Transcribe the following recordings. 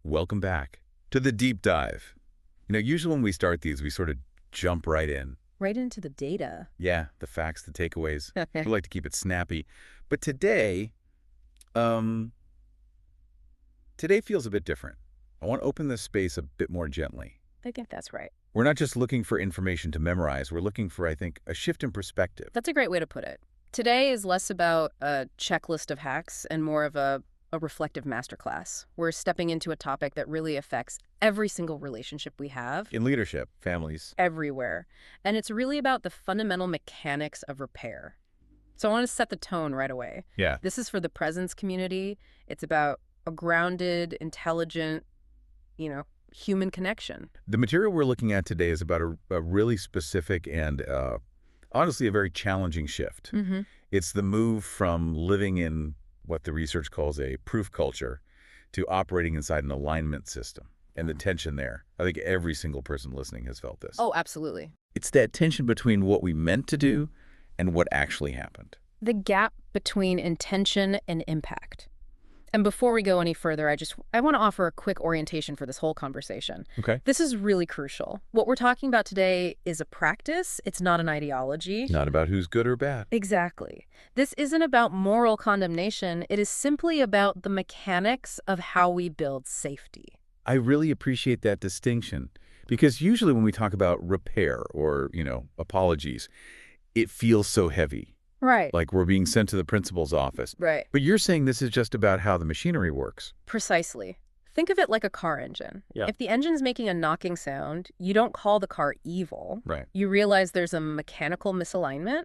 Welcome back to the deep dive. Usually when we start these, we sort of jump right in. Right into the data. Yeah, the facts, the takeaways. We like to keep it snappy. But today feels a bit different. I want to open this space a bit more gently. I think that's right. We're not just looking for information to memorize. We're looking for, I think, a shift in perspective. That's a great way to put it. Today is less about a checklist of hacks and more of a reflective masterclass. We're stepping into a topic that really affects every single relationship we have. In leadership, families. Everywhere. And it's really about the fundamental mechanics of repair. So I want to set the tone right away. Yeah. This is for the presence community. It's about a grounded, intelligent, human connection. The material we're looking at today is about a really specific and honestly a very challenging shift. Mm-hmm. It's the move from living in what the research calls a proof culture to operating inside an alignment system and the tension there. I think every single person listening has felt this. Oh, absolutely. It's that tension between what we meant to do and what actually happened. The gap between intention and impact. And before we go any further, I want to offer a quick orientation for this whole conversation. Okay. This is really crucial. What we're talking about today is a practice. It's not an ideology. Not about who's good or bad. Exactly. This isn't about moral condemnation. It is simply about the mechanics of how we build safety. I really appreciate that distinction because usually when we talk about repair or, apologies, it feels so heavy. Right. Like we're being sent to the principal's office. Right. But you're saying this is just about how the machinery works. Precisely. Think of it like a car engine. Yeah. If the engine's making a knocking sound, you don't call the car evil. Right. You realize there's a mechanical misalignment.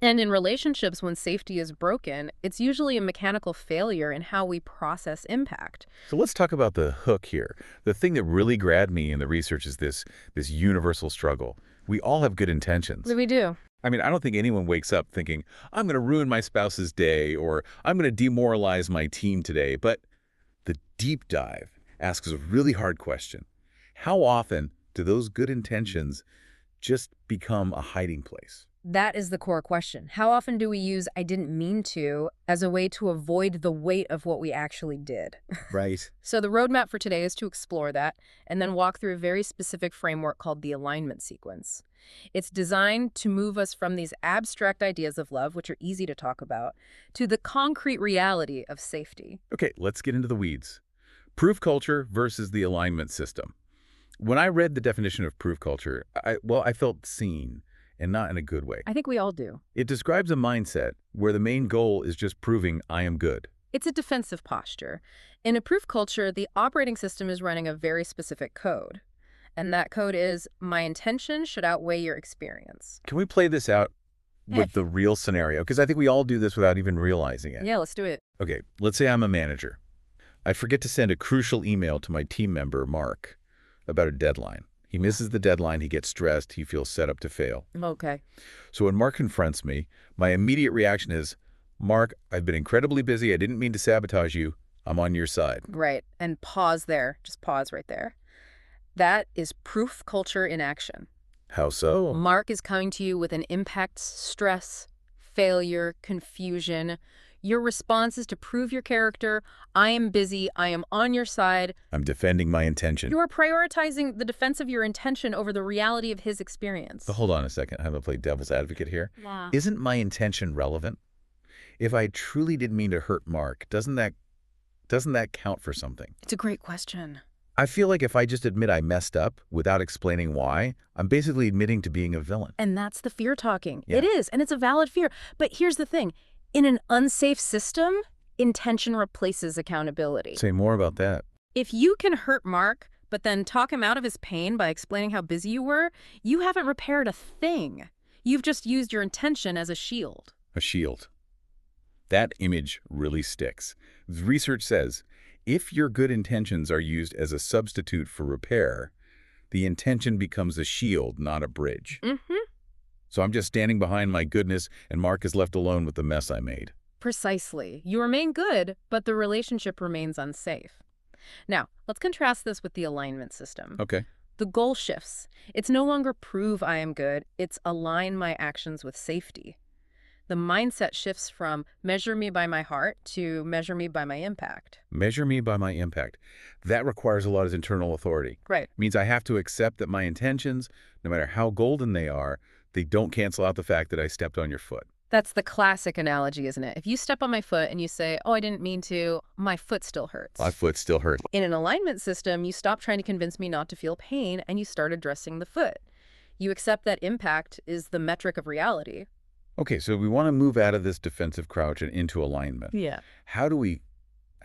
And in relationships, when safety is broken, it's usually a mechanical failure in how we process impact. So let's talk about the hook here. The thing that really grabbed me in the research is this universal struggle. We all have good intentions. We do. I mean, I don't think anyone wakes up thinking, I'm going to ruin my spouse's day or I'm going to demoralize my team today. But the deep dive asks a really hard question. How often do those good intentions just become a hiding place? That is the core question. How often do we use "I didn't mean to" as a way to avoid the weight of what we actually did? Right. So the roadmap for today is to explore that and then walk through a very specific framework called the alignment sequence. It's designed to move us from these abstract ideas of love, which are easy to talk about, to the concrete reality of safety. Okay, let's get into the weeds. Proof culture versus the alignment system. When I read the definition of proof culture, I felt seen. And not in a good way. I think we all do. It describes a mindset where the main goal is just proving I am good. It's a defensive posture. In a proof culture, the operating system is running a very specific code. And that code is, my intention should outweigh your experience. Can we play this out with the real scenario? Because I think we all do this without even realizing it. Yeah, let's do it. Okay, let's say I'm a manager. I forget to send a crucial email to my team member, Mark, about a deadline. He misses the deadline, he gets stressed, he feels set up to fail. Okay. So when Mark confronts me, my immediate reaction is, Mark, I've been incredibly busy, I didn't mean to sabotage you, I'm on your side. Right, and pause there. Just pause right there. That is proof culture in action. How so? Mark is coming to you with an impact, stress, failure, confusion. Your response is to prove your character. I am busy. I am on your side. I'm defending my intention. You are prioritizing the defense of your intention over the reality of his experience. But hold on a second. I'm going to play devil's advocate here. Yeah. Isn't my intention relevant? If I truly didn't mean to hurt Mark, doesn't that count for something? It's a great question. I feel like if I just admit I messed up without explaining why, I'm basically admitting to being a villain. And that's the fear talking. Yeah. It is, and it's a valid fear. But here's the thing. In an unsafe system, intention replaces accountability. Say more about that. If you can hurt Mark, but then talk him out of his pain by explaining how busy you were, you haven't repaired a thing. You've just used your intention as a shield. A shield. That image really sticks. Research says, if your good intentions are used as a substitute for repair, the intention becomes a shield, not a bridge. Mm-hmm. So I'm just standing behind my goodness, and Mark is left alone with the mess I made. Precisely. You remain good, but the relationship remains unsafe. Now, let's contrast this with the alignment system. Okay. The goal shifts. It's no longer prove I am good, it's align my actions with safety. The mindset shifts from measure me by my heart to measure me by my impact. Measure me by my impact. That requires a lot of internal authority. Right. Means I have to accept that my intentions, no matter how golden they are, they don't cancel out the fact that I stepped on your foot. That's the classic analogy, isn't it? If you step on my foot and you say, oh, I didn't mean to, my foot still hurts. My foot still hurts. In an alignment system, you stop trying to convince me not to feel pain and you start addressing the foot. You accept that impact is the metric of reality. Okay, so we want to move out of this defensive crouch and into alignment. Yeah. How do we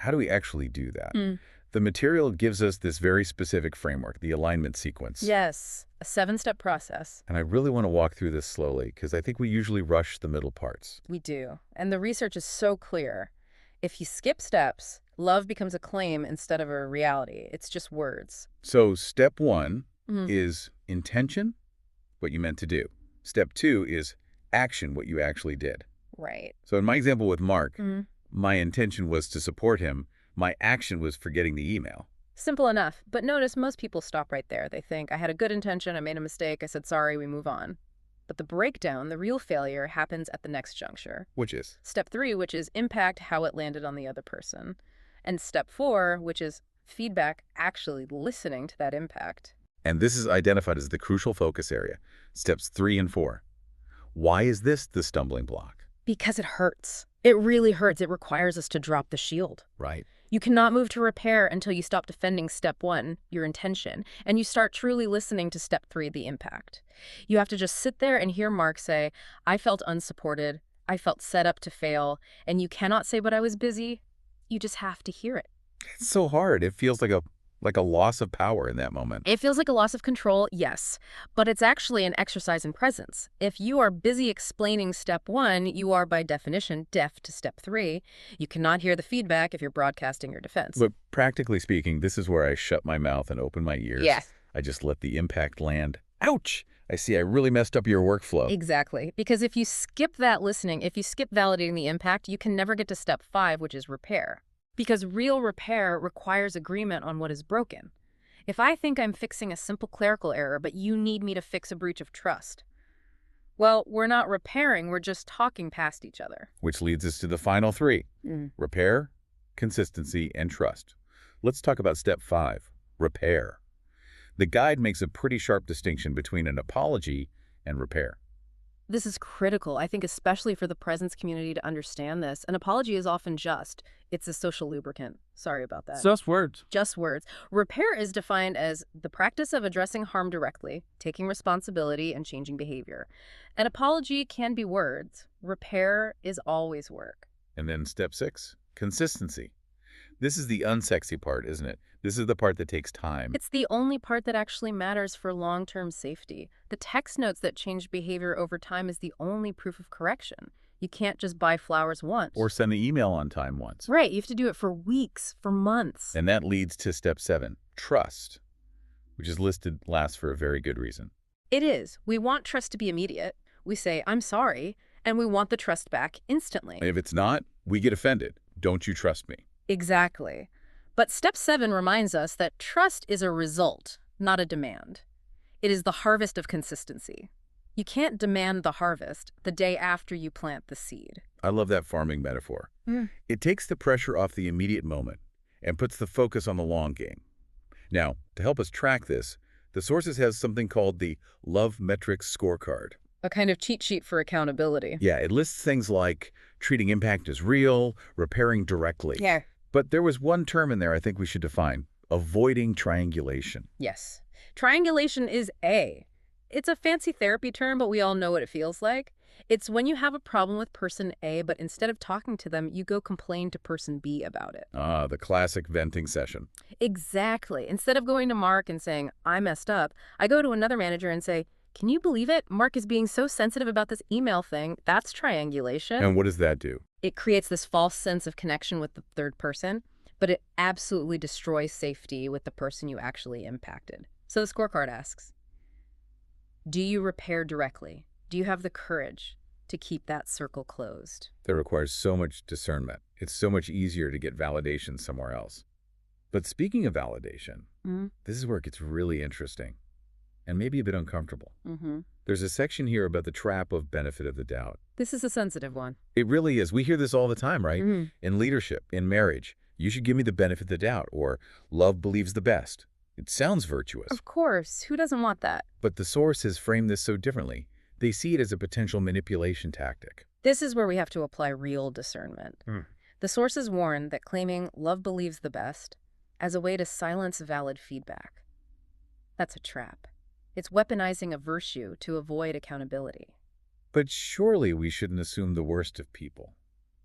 actually do that? The material gives us this very specific framework, the alignment sequence. Yes, a 7-step process. And I really want to walk through this slowly because I think we usually rush the middle parts. We do. And the research is so clear. If you skip steps, love becomes a claim instead of a reality. It's just words. So step 1 is intention, what you meant to do. Step 2 is action, what you actually did. Right. So in my example with Mark, my intention was to support him. My action was forgetting the email. Simple enough. But notice most people stop right there. They think, I had a good intention, I made a mistake, I said sorry, we move on. But the breakdown, the real failure, happens at the next juncture. Which is? Step 3, which is impact, how it landed on the other person. And step 4, which is feedback, actually listening to that impact. And this is identified as the crucial focus area. Steps 3 and 4. Why is this the stumbling block? Because it hurts. It really hurts. It requires us to drop the shield. Right. You cannot move to repair until you stop defending step 1, your intention, and you start truly listening to step 3, the impact. You have to just sit there and hear Mark say, I felt unsupported, I felt set up to fail, and you cannot say, but I was busy. You just have to hear it. It's so hard. It feels like a loss of power in that moment. It feels like a loss of control, yes, but it's actually an exercise in presence. If you are busy explaining step 1, you are by definition deaf to step 3. You cannot hear the feedback if you're broadcasting your defense. But practically speaking, this is where I shut my mouth and open my ears. Yeah. I just let the impact land. Ouch! I see I really messed up your workflow. Exactly. Because if you skip that listening, if you skip validating the impact, you can never get to step 5, which is repair. Because real repair requires agreement on what is broken. If I think I'm fixing a simple clerical error, but you need me to fix a breach of trust, well, we're not repairing, we're just talking past each other. Which leads us to the final 3. Repair, consistency, and trust. Let's talk about step 5, repair. The guide makes a pretty sharp distinction between an apology and repair. This is critical, I think, especially for the presence community to understand this. An apology is often just. It's a social lubricant. Sorry about that. Just words. Just words. Repair is defined as the practice of addressing harm directly, taking responsibility, and changing behavior. An apology can be words. Repair is always work. And then step 6, consistency. This is the unsexy part, isn't it? This is the part that takes time. It's the only part that actually matters for long-term safety. The text notes that change behavior over time is the only proof of correction. You can't just buy flowers once. Or send the email on time once. Right, you have to do it for weeks, for months. And that leads to step 7, trust, which is listed last for a very good reason. It is. We want trust to be immediate. We say, I'm sorry, and we want the trust back instantly. If it's not, we get offended. Don't you trust me? Exactly. But step 7 reminds us that trust is a result, not a demand. It is the harvest of consistency. You can't demand the harvest the day after you plant the seed. I love that farming metaphor. It takes the pressure off the immediate moment and puts the focus on the long game. Now, to help us track this, the Sources has something called the Love Metrics Scorecard. A kind of cheat sheet for accountability. Yeah, it lists things like treating impact as real, repairing directly. Yeah. But there was one term in there I think we should define, avoiding triangulation. Yes. Triangulation is A. It's a fancy therapy term, but we all know what it feels like. It's when you have a problem with person A, but instead of talking to them, you go complain to person B about it. Ah, the classic venting session. Exactly. Instead of going to Mark and saying, I messed up, I go to another manager and say, can you believe it? Mark is being so sensitive about this email thing. That's triangulation. And what does that do? It creates this false sense of connection with the third person, but it absolutely destroys safety with the person you actually impacted. So the scorecard asks, do you repair directly? Do you have the courage to keep that circle closed? That requires so much discernment. It's so much easier to get validation somewhere else. But speaking of validation, this is where it gets really interesting and maybe a bit uncomfortable. There's a section here about the trap of benefit of the doubt. This is a sensitive one. It really is. We hear this all the time, right? Mhm. In leadership, in marriage. You should give me the benefit of the doubt, or love believes the best. It sounds virtuous. Of course, who doesn't want that? But the source has framed this so differently. They see it as a potential manipulation tactic. This is where we have to apply real discernment. The sources warn that claiming love believes the best as a way to silence valid feedback. That's a trap. It's weaponizing a virtue to avoid accountability. But surely we shouldn't assume the worst of people.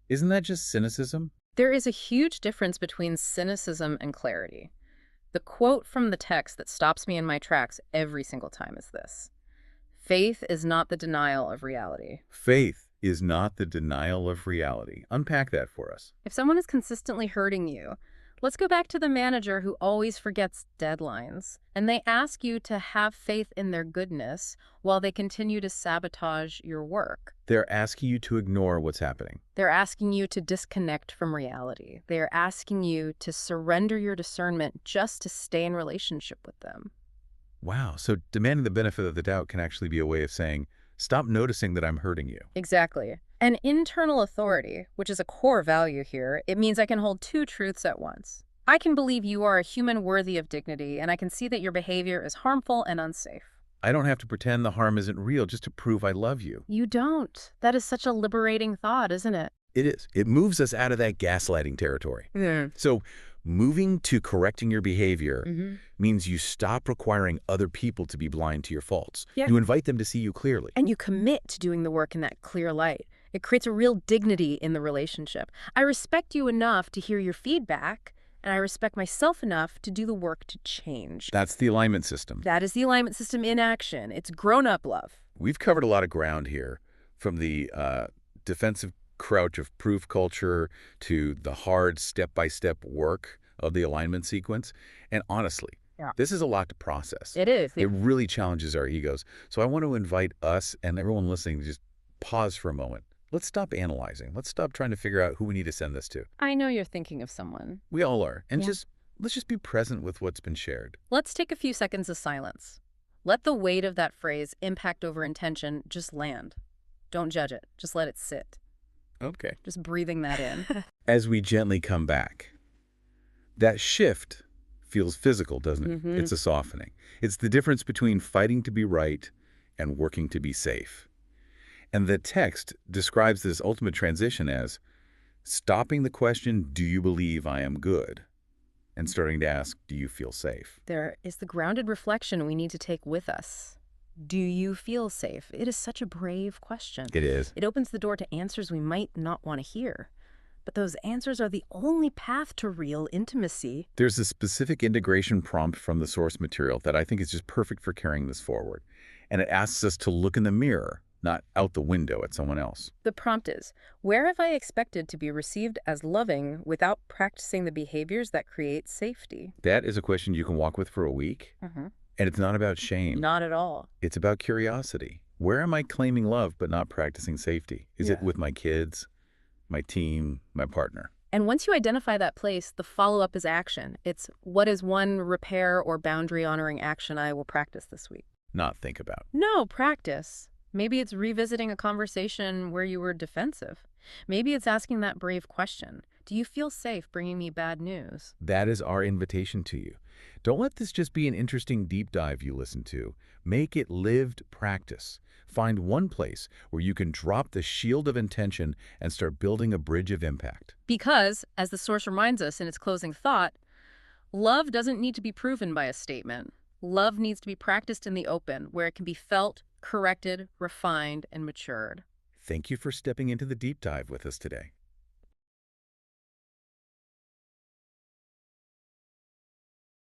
Isn't that just cynicism? There is a huge difference between cynicism and clarity. The quote from the text that stops me in my tracks every single time is this: "Faith is not the denial of reality." Faith is not the denial of reality. Unpack that for us. If someone is consistently hurting you, let's go back to the manager who always forgets deadlines, and they ask you to have faith in their goodness while they continue to sabotage your work. They're asking you to ignore what's happening. They're asking you to disconnect from reality. They're asking you to surrender your discernment just to stay in relationship with them. Wow, so demanding the benefit of the doubt can actually be a way of saying, stop noticing that I'm hurting you. Exactly. An internal authority, which is a core value here, it means I can hold two truths at once. I can believe you are a human worthy of dignity, and I can see that your behavior is harmful and unsafe. I don't have to pretend the harm isn't real just to prove I love you. You don't. That is such a liberating thought, isn't it? It is. It moves us out of that gaslighting territory. So moving to correcting your behavior means you stop requiring other people to be blind to your faults. Yeah. You invite them to see you clearly. And you commit to doing the work in that clear light. It creates a real dignity in the relationship. I respect you enough to hear your feedback, and I respect myself enough to do the work to change. That's the alignment system. That is the alignment system in action. It's grown-up love. We've covered a lot of ground here, from the defensive crouch of proof culture to the hard step-by-step work of the alignment sequence. And honestly, this is a lot to process. It is. It really challenges our egos. So I want to invite us and everyone listening to just pause for a moment. Let's stop analyzing. Let's stop trying to figure out who we need to send this to. I know you're thinking of someone. We all are. And let's just be present with what's been shared. Let's take a few seconds of silence. Let the weight of that phrase, impact over intention, just land. Don't judge it. Just let it sit. Okay. Just breathing that in. As we gently come back, that shift feels physical, doesn't it? It's a softening. It's the difference between fighting to be right and working to be safe. And the text describes this ultimate transition as stopping the question, do you believe I am good? And starting to ask, do you feel safe? There is the grounded reflection we need to take with us. Do you feel safe? It is such a brave question. It is. It opens the door to answers we might not want to hear. But those answers are the only path to real intimacy. There's a specific integration prompt from the source material that I think is just perfect for carrying this forward. And it asks us to look in the mirror, not out the window at someone else. The prompt is, where have I expected to be received as loving without practicing the behaviors that create safety? That is a question you can walk with for a week. And it's not about shame. Not at all. It's about curiosity. Where am I claiming love but not practicing safety? Is it with my kids, my team, my partner? And once you identify that place, the follow-up is action. It's what is one repair or boundary-honoring action I will practice this week? Not think about. No, practice. Maybe it's revisiting a conversation where you were defensive. Maybe it's asking that brave question. Do you feel safe bringing me bad news? That is our invitation to you. Don't let this just be an interesting deep dive you listen to. Make it lived practice. Find one place where you can drop the shield of intention and start building a bridge of impact. Because, as the source reminds us in its closing thought, love doesn't need to be proven by a statement. Love needs to be practiced in the open, where it can be felt, corrected, refined, and matured. Thank you for stepping into the deep dive with us today.